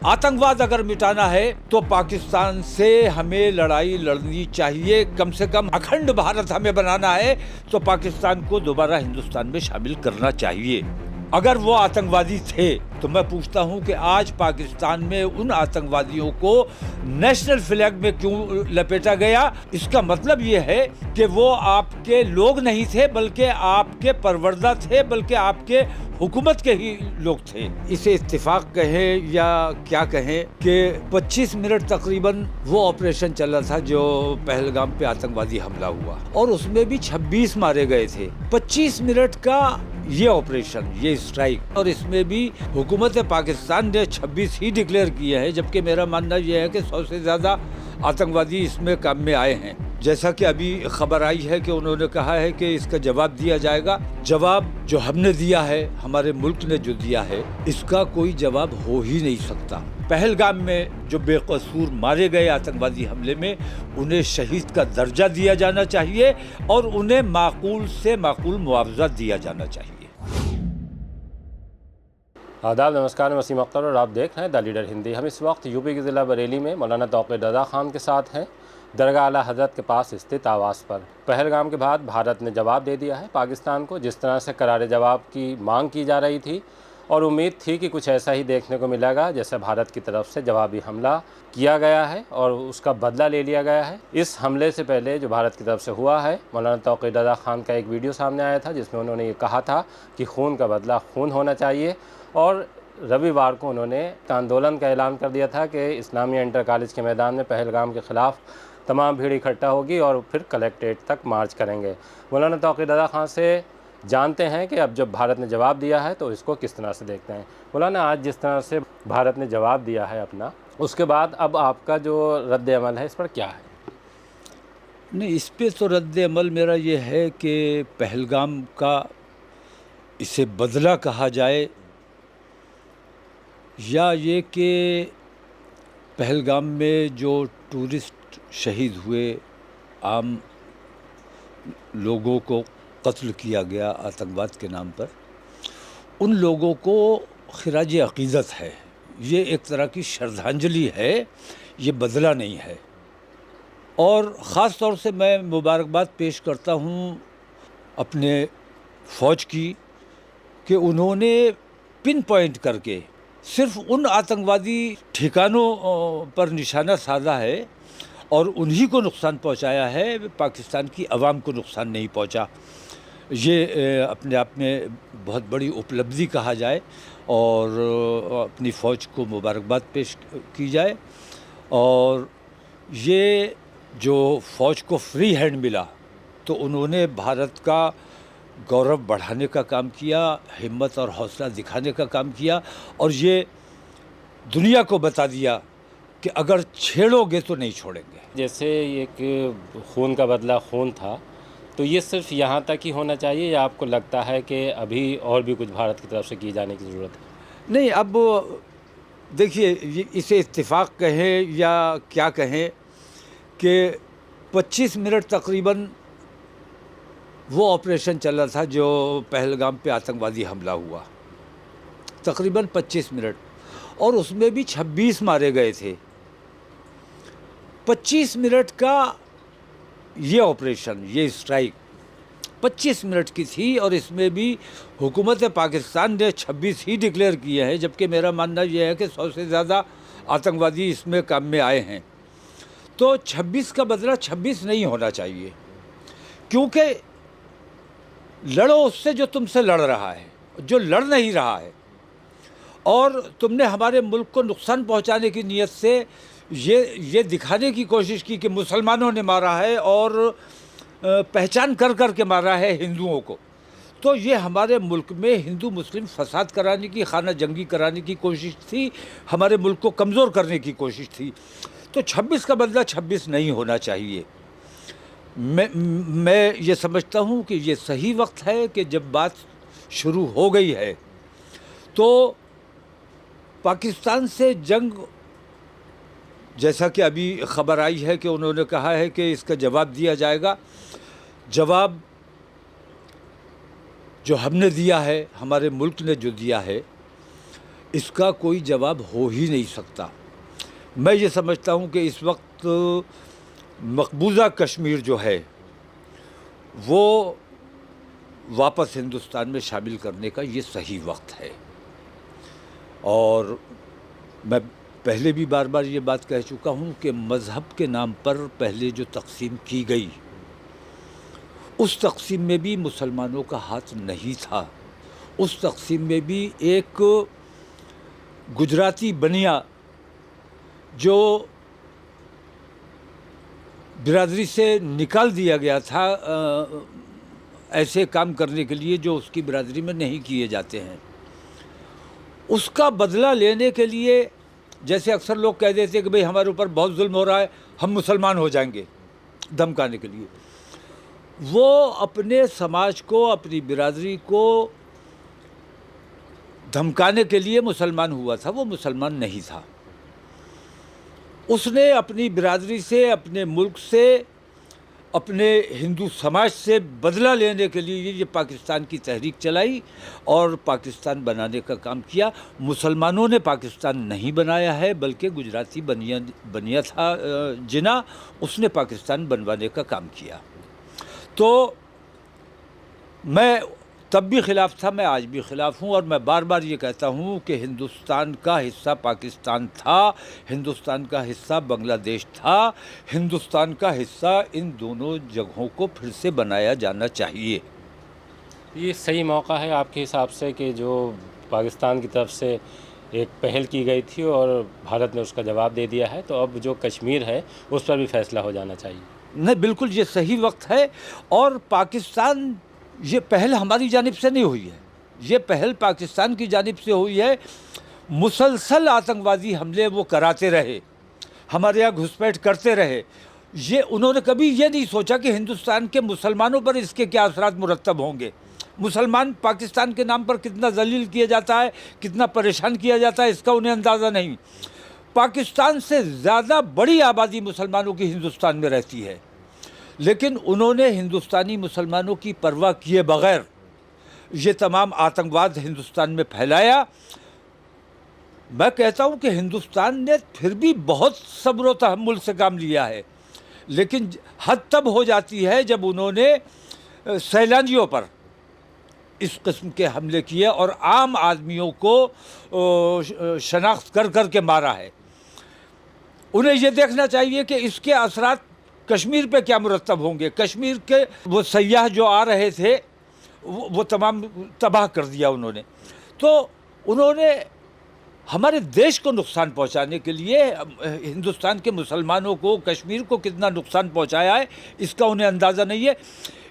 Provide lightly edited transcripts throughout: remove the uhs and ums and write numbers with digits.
आतंकवाद अगर मिटाना है तो पाकिस्तान से हमें लड़ाई लड़नी चाहिए। कम से कम अखंड भारत हमें बनाना है तो पाकिस्तान को दोबारा हिंदुस्तान में शामिल करना चाहिए। अगर वो आतंकवादी थे तो मैं पूछता हूं कि आज पाकिस्तान में उन आतंकवादियों को नेशनल फ्लैग में क्यों लपेटा गया? इसका मतलब ये है कि वो आपके लोग नहीं थे, बल्कि आपके परवरदा थे, बल्कि आपके हुकूमत के ही लोग थे। इसे इत्तेफाक कहें या क्या कहें कि 25 मिनट तकरीबन वो ऑपरेशन चला था जो पहलगाम पे आतंकवादी हमला हुआ, और उसमें भी 26 मारे गए थे। 25 मिनट का ये ऑपरेशन, ये स्ट्राइक, और इसमें भी हुकूमत पाकिस्तान ने 26 ही डिक्लेयर किए हैं, जबकि मेरा मानना यह है कि 100 से ज़्यादा आतंकवादी इसमें काम में आए हैं। जैसा कि अभी खबर आई है कि उन्होंने कहा है कि इसका जवाब दिया जाएगा। जवाब जो हमने दिया है, हमारे मुल्क ने जो दिया है, इसका कोई जवाब हो ही नहीं सकता। पहलगाम में जो बेकसूर मारे गए आतंकवादी हमले में, उन्हें शहीद का दर्जा दिया जाना चाहिए और उन्हें माकूल से माकूल मुआवजा दिया जाना चाहिए। आदाब, नमस्कार, मैं वसीम अख्तर और आप देख रहे हैं द लीडर हिंदी। हम इस वक्त यूपी के ज़िला बरेली में मौलाना तौक़ीर रज़ा ख़ान के साथ हैं, दरगाह आला हज़रत के पास स्थित आवास पर। पहलगाम के बाद भारत ने जवाब दे दिया है पाकिस्तान को। जिस तरह से करारे जवाब की मांग की जा रही थी और उम्मीद थी कि कुछ ऐसा ही देखने को मिलेगा जैसे भारत की तरफ से जवाबी हमला किया गया है और उसका बदला ले लिया गया है। इस हमले से पहले जो भारत की तरफ से हुआ है, मौलाना तौक़ीर रज़ा ख़ान का एक वीडियो सामने आया था जिसमें उन्होंने ये कहा था कि खून का बदला खून होना चाहिए, और रविवार को उन्होंने आंदोलन का ऐलान कर दिया था कि इस्लामिया इंटर कॉलेज के मैदान में पहलगाम के ख़िलाफ़ तमाम भीड़ इकट्ठा होगी और फिर कलेक्ट्रेट तक मार्च करेंगे। मौलाना तौक़ीर रज़ा ख़ान से जानते हैं कि अब जब भारत ने जवाब दिया है तो इसको किस तरह से देखते हैं। मौलाना, आज जिस तरह से भारत ने जवाब दिया है अपना, उसके बाद अब आपका जो रद्द अमल है इस पर क्या है? नहीं, इस पे तो रद्द अमल मेरा ये है कि पहलगाम का इसे बदला कहा जाए, या ये कि पहलगाम में जो टूरिस्ट शहीद हुए, आम लोगों को कत्ल किया गया आतंकवाद के नाम पर, उन लोगों को खिराज अक़ीदत है। ये एक तरह की श्रद्धांजलि है, ये बदला नहीं है। और ख़ास तौर से मैं मुबारकबाद पेश करता हूँ अपने फ़ौज की कि उन्होंने पिन पॉइंट करके सिर्फ उन आतंकवादी ठिकानों पर निशाना साधा है और उन्हीं को नुकसान पहुंचाया है, पाकिस्तान की आवाम को नुकसान नहीं पहुंचा। ये अपने आप में बहुत बड़ी उपलब्धि कहा जाए और अपनी फ़ौज को मुबारकबाद पेश की जाए। और ये जो फ़ौज को फ्री हैंड मिला तो उन्होंने भारत का गौरव बढ़ाने का काम किया, हिम्मत और हौसला दिखाने का काम किया, और ये दुनिया को बता दिया कि अगर छेड़ोगे तो नहीं छोड़ेंगे। जैसे एक खून का बदला खून था, तो ये सिर्फ यहाँ तक ही होना चाहिए या आपको लगता है कि अभी और भी कुछ भारत की तरफ से किए जाने की ज़रूरत है? नहीं, अब देखिए, इसे इत्तेफाक कहें या क्या कहें कि 25 मिनट तकरीबन वो ऑपरेशन चला था जो पहलगाम पे आतंकवादी हमला हुआ, तकरीबन 25 मिनट, और उसमें भी 26 मारे गए थे। 25 मिनट का ये ऑपरेशन, ये स्ट्राइक 25 मिनट की थी, और इसमें भी हुकूमत पाकिस्तान ने 26 ही डिक्लेयर किए हैं, जबकि मेरा मानना यह है कि 100 से ज़्यादा आतंकवादी इसमें काम में आए हैं। तो 26 का बदला 26 नहीं होना चाहिए, क्योंकि लड़ो उससे जो तुमसे लड़ रहा है, जो लड़ नहीं रहा है। और तुमने हमारे मुल्क को नुकसान पहुंचाने की नीयत से ये दिखाने की कोशिश की कि मुसलमानों ने मारा है और पहचान कर कर के मारा है हिंदुओं को। तो ये हमारे मुल्क में हिंदू मुस्लिम फसाद कराने की, खाना जंगी कराने की कोशिश थी, हमारे मुल्क को कमज़ोर करने की कोशिश थी। तो 26 का बदला 26 नहीं होना चाहिए। मैं ये समझता हूँ कि ये सही वक्त है कि जब बात शुरू हो गई है तो पाकिस्तान से जंग, जैसा कि अभी खबर आई है कि उन्होंने कहा है कि इसका जवाब दिया जाएगा। जवाब जो हमने दिया है, हमारे मुल्क ने जो दिया है, इसका कोई जवाब हो ही नहीं सकता। मैं ये समझता हूँ कि इस वक्त मकबूजा कश्मीर जो है वो वापस हिंदुस्तान में शामिल करने का ये सही वक्त है। और मैं पहले भी बार बार ये बात कह चुका हूँ कि मज़हब के नाम पर पहले जो तक़सीम की गई, उस तक़सीम में भी मुसलमानों का हाथ नहीं था। उस तक़सीम में भी एक गुजराती बनिया जो बिरादरी से निकाल दिया गया था ऐसे काम करने के लिए जो उसकी बिरादरी में नहीं किए जाते हैं, उसका बदला लेने के लिए, जैसे अक्सर लोग कह देते हैं कि भाई हमारे ऊपर बहुत जुल्म हो रहा है, हम मुसलमान हो जाएंगे, धमकाने के लिए, वो अपने समाज को, अपनी बिरादरी को धमकाने के लिए मुसलमान हुआ था। वो मुसलमान नहीं था। उसने अपनी बिरादरी से, अपने मुल्क से, अपने हिंदू समाज से बदला लेने के लिए ये पाकिस्तान की तहरीक चलाई और पाकिस्तान बनाने का काम किया। मुसलमानों ने पाकिस्तान नहीं बनाया है, बल्कि गुजराती बनिया था जिना, उसने पाकिस्तान बनवाने का काम किया। तो मैं तब भी ख़िलाफ़ था, मैं आज भी ख़िलाफ़ हूँ, और मैं बार बार ये कहता हूँ कि हिंदुस्तान का हिस्सा पाकिस्तान था, हिंदुस्तान का हिस्सा बांग्लादेश था, हिंदुस्तान का हिस्सा इन दोनों जगहों को फिर से बनाया जाना चाहिए। ये सही मौका है आपके हिसाब से कि जो पाकिस्तान की तरफ से एक पहल की गई थी और भारत ने उसका जवाब दे दिया है, तो अब जो कश्मीर है उस पर भी फैसला हो जाना चाहिए? नहीं, बिल्कुल ये सही वक्त है। और पाकिस्तान, ये पहल हमारी जानिब से नहीं हुई है, ये पहल पाकिस्तान की जानिब से हुई है। मुसलसल आतंकवादी हमले वो कराते रहे, हमारे यहाँ घुसपैठ करते रहे। ये उन्होंने कभी ये नहीं सोचा कि हिंदुस्तान के मुसलमानों पर इसके क्या असरात मुरतब होंगे। मुसलमान पाकिस्तान के नाम पर कितना जलील किया जाता है, कितना परेशान किया जाता है, इसका उन्हें अंदाज़ा नहीं। पाकिस्तान से ज़्यादा बड़ी आबादी मुसलमानों की हिंदुस्तान में रहती है, लेकिन उन्होंने हिंदुस्तानी मुसलमानों की परवाह किए बग़ैर ये तमाम आतंकवाद हिंदुस्तान में फैलाया। मैं कहता हूँ कि हिंदुस्तान ने फिर भी बहुत सब्र व तहम्मुल से काम लिया है, लेकिन हद तब हो जाती है जब उन्होंने सैलानियों पर इस किस्म के हमले किए और आम आदमियों को शनाख्त कर कर के मारा है। उन्हें ये देखना चाहिए कि इसके असरात कश्मीर पे क्या मुरतब होंगे। कश्मीर के वो सयाह जो आ रहे थे वो तमाम तबाह कर दिया उन्होंने। तो उन्होंने हमारे देश को नुकसान पहुंचाने के लिए हिंदुस्तान के मुसलमानों को, कश्मीर को कितना नुकसान पहुंचाया है, इसका उन्हें अंदाज़ा नहीं है।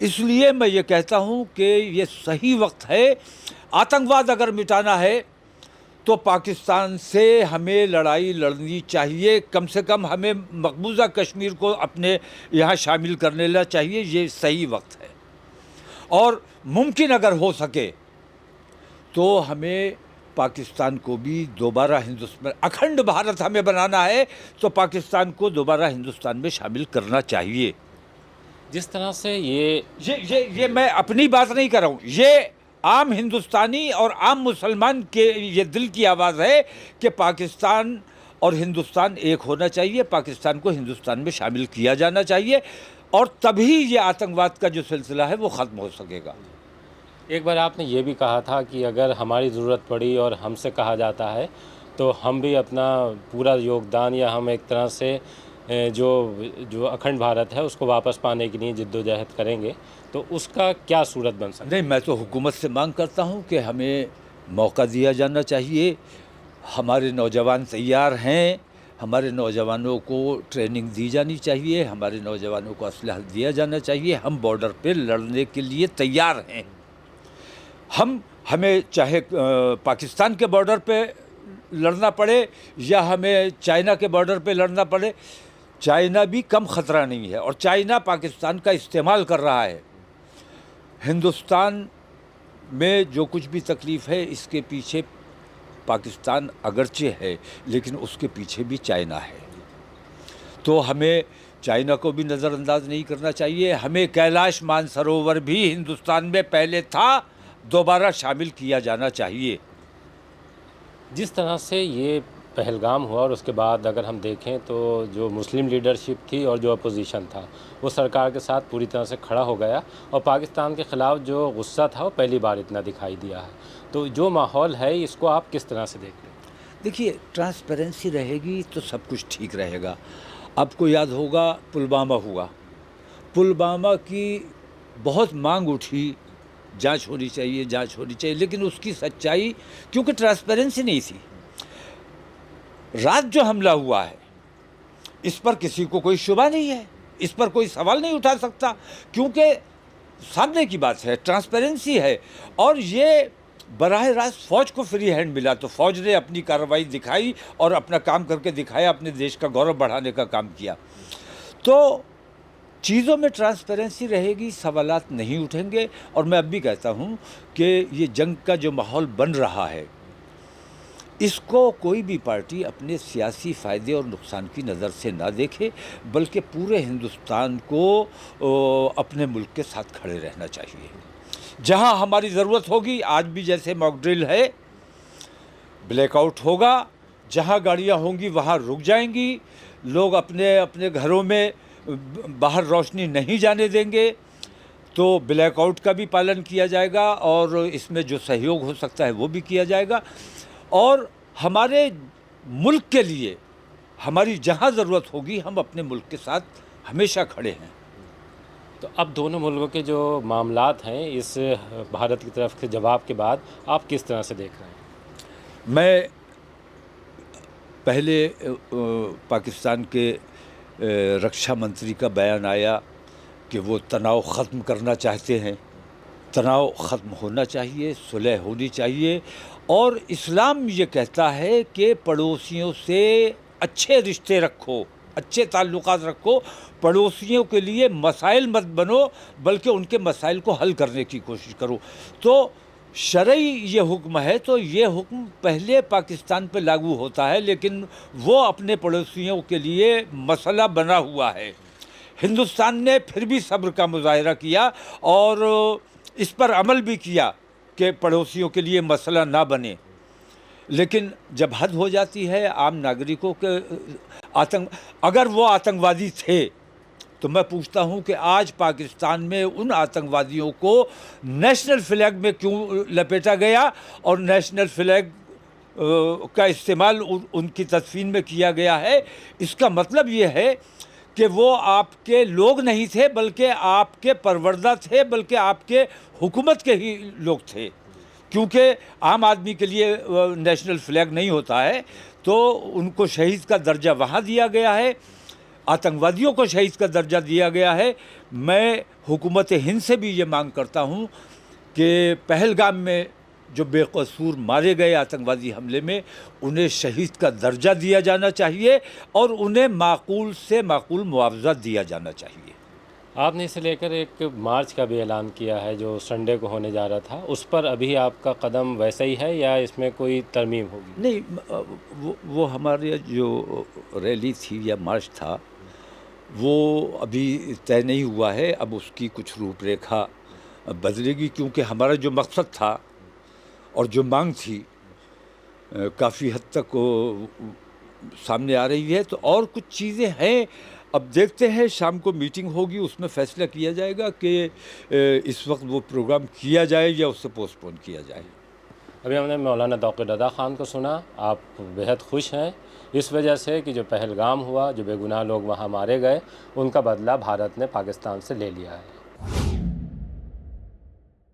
इसलिए मैं ये कहता हूं कि ये सही वक्त है। आतंकवाद अगर मिटाना है तो पाकिस्तान से हमें लड़ाई लड़नी चाहिए। कम से कम हमें मकबूजा कश्मीर को अपने यहाँ शामिल करने ला चाहिए। ये सही वक्त है। और मुमकिन अगर हो सके तो हमें पाकिस्तान को भी दोबारा हिंदुस्तान, अखंड भारत हमें बनाना है तो पाकिस्तान को दोबारा हिंदुस्तान में शामिल करना चाहिए। जिस तरह से ये मैं अपनी बात नहीं कर रहा हूँ, ये आम हिंदुस्तानी और आम मुसलमान के ये दिल की आवाज़ है कि पाकिस्तान और हिंदुस्तान एक होना चाहिए, पाकिस्तान को हिंदुस्तान में शामिल किया जाना चाहिए, और तभी ये आतंकवाद का जो सिलसिला है वो ख़त्म हो सकेगा। एक बार आपने ये भी कहा था कि अगर हमारी ज़रूरत पड़ी और हमसे कहा जाता है तो हम भी अपना पूरा योगदान, या हम एक तरह से जो अखंड भारत है उसको वापस पाने के लिए जिद्दोजहद करेंगे, तो उसका क्या सूरत बन सकता है? नहीं, मैं तो हुकूमत से मांग करता हूँ कि हमें मौका दिया जाना चाहिए। हमारे नौजवान तैयार हैं, हमारे नौजवानों को ट्रेनिंग दी जानी चाहिए, हमारे नौजवानों को असलहा दिया जाना चाहिए। हम बॉर्डर पे लड़ने के लिए तैयार हैं। हमें चाहे पाकिस्तान के बॉर्डर पे लड़ना पड़े या हमें चाइना के बॉर्डर पे लड़ना पड़े, चाइना भी कम ख़तरा नहीं है, और चाइना पाकिस्तान का इस्तेमाल कर रहा है। हिंदुस्तान में जो कुछ भी तकलीफ़ है, इसके पीछे पाकिस्तान अगरचे है, लेकिन उसके पीछे भी चाइना है। तो हमें चाइना को भी नज़रअंदाज नहीं करना चाहिए। हमें कैलाश मानसरोवर भी हिंदुस्तान में पहले था, दोबारा शामिल किया जाना चाहिए। जिस तरह से ये पहलगाम हुआ और उसके बाद अगर हम देखें तो जो मुस्लिम लीडरशिप थी और जो अपोजिशन था वो सरकार के साथ पूरी तरह से खड़ा हो गया और पाकिस्तान के ख़िलाफ़ जो गुस्सा था वो पहली बार इतना दिखाई दिया है। तो जो माहौल है इसको आप किस तरह से देख रहे हैं? देखिए, ट्रांसपेरेंसी रहेगी तो सब कुछ ठीक रहेगा। आपको याद होगा पुलवामा हुआ, पुलवामा की बहुत मांग उठी, जांच होनी चाहिए, जांच होनी चाहिए, लेकिन उसकी सच्चाई, क्योंकि ट्रांसपेरेंसी नहीं थी। रात जो हमला हुआ है इस पर किसी को कोई शुबा नहीं है, इस पर कोई सवाल नहीं उठा सकता, क्योंकि सामने की बात है, ट्रांसपेरेंसी है। और ये बराह रास्त फौज को फ्री हैंड मिला, तो फौज ने अपनी कार्रवाई दिखाई और अपना काम करके दिखाया, अपने देश का गौरव बढ़ाने का काम किया। तो चीज़ों में ट्रांसपेरेंसी रहेगी, सवालात नहीं उठेंगे। और मैं अब भी कहता हूँ कि ये जंग का जो माहौल बन रहा है, इसको कोई भी पार्टी अपने सियासी फ़ायदे और नुकसान की नज़र से ना देखे, बल्कि पूरे हिंदुस्तान को अपने मुल्क के साथ खड़े रहना चाहिए। जहाँ हमारी ज़रूरत होगी, आज भी जैसे मॉक ड्रिल है, ब्लैकआउट होगा, जहाँ गाड़ियाँ होंगी वहाँ रुक जाएंगी, लोग अपने अपने घरों में बाहर रोशनी नहीं जाने देंगे, तो ब्लैकआउट का भी पालन किया जाएगा और इसमें जो सहयोग हो सकता है वो भी किया जाएगा। और हमारे मुल्क के लिए हमारी जहाँ ज़रूरत होगी, हम अपने मुल्क के साथ हमेशा खड़े हैं। तो अब दोनों मुल्कों के जो मामलात हैं इस भारत की तरफ से जवाब के बाद आप किस तरह से देख रहे हैं? मैं पहले पाकिस्तान के रक्षा मंत्री का बयान आया कि वो तनाव ख़त्म करना चाहते हैं। तनाव ख़त्म होना चाहिए, सुलह होनी चाहिए। और इस्लाम ये कहता है कि पड़ोसियों से अच्छे रिश्ते रखो, अच्छे ताल्लुकात रखो, पड़ोसियों के लिए मसाइल मत बनो, बल्कि उनके मसाइल को हल करने की कोशिश करो। तो शरई ये हुक्म है, तो ये हुक्म पहले पाकिस्तान पे लागू होता है, लेकिन वो अपने पड़ोसियों के लिए मसला बना हुआ है। हिंदुस्तान ने फिर भी सब्र का मुजाहिरा किया और इस पर अमल भी किया कि पड़ोसियों के लिए मसला ना बने। लेकिन जब हद हो जाती है आम नागरिकों के अगर वो आतंकवादी थे, तो मैं पूछता हूँ कि आज पाकिस्तान में उन आतंकवादियों को नेशनल फ्लैग में क्यों लपेटा गया और नेशनल फ्लैग का इस्तेमाल उनकी तदफीन में किया गया है? इसका मतलब ये है कि वो आपके लोग नहीं थे, बल्कि आपके परवरदा थे, बल्कि आपके हुकूमत के ही लोग थे। क्योंकि आम आदमी के लिए नेशनल फ्लैग नहीं होता है, तो उनको शहीद का दर्जा वहाँ दिया गया है, आतंकवादियों को शहीद का दर्जा दिया गया है। मैं हुकूमत हिंद से भी ये मांग करता हूँ कि पहलगाम में जो बेकसूर मारे गए आतंकवादी हमले में, उन्हें शहीद का दर्जा दिया जाना चाहिए और उन्हें माकूल से माकूल मुआवजा दिया जाना चाहिए। आपने इसे लेकर एक मार्च का भी ऐलान किया है जो संडे को होने जा रहा था, उस पर अभी आपका कदम वैसा ही है या इसमें कोई तरमीम होगी? नहीं, वो हमारे जो रैली थी या मार्च था वो अभी तय नहीं हुआ है। अब उसकी कुछ रूपरेखा बदलेगी, क्योंकि हमारा जो मकसद था और जो मांग थी काफ़ी हद तक सामने आ रही है। तो और कुछ चीज़ें हैं, अब देखते हैं, शाम को मीटिंग होगी, उसमें फ़ैसला किया जाएगा कि इस वक्त वो प्रोग्राम किया जाए या उससे पोस्टपोन किया जाए। अभी हमने मौलाना तौक़ीर रज़ा ख़ान को सुना, आप बेहद खुश हैं इस वजह से कि जो पहलगाम हुआ, जो बेगुनाह लोग वहाँ मारे गए, उनका बदला भारत ने पाकिस्तान से ले लिया है।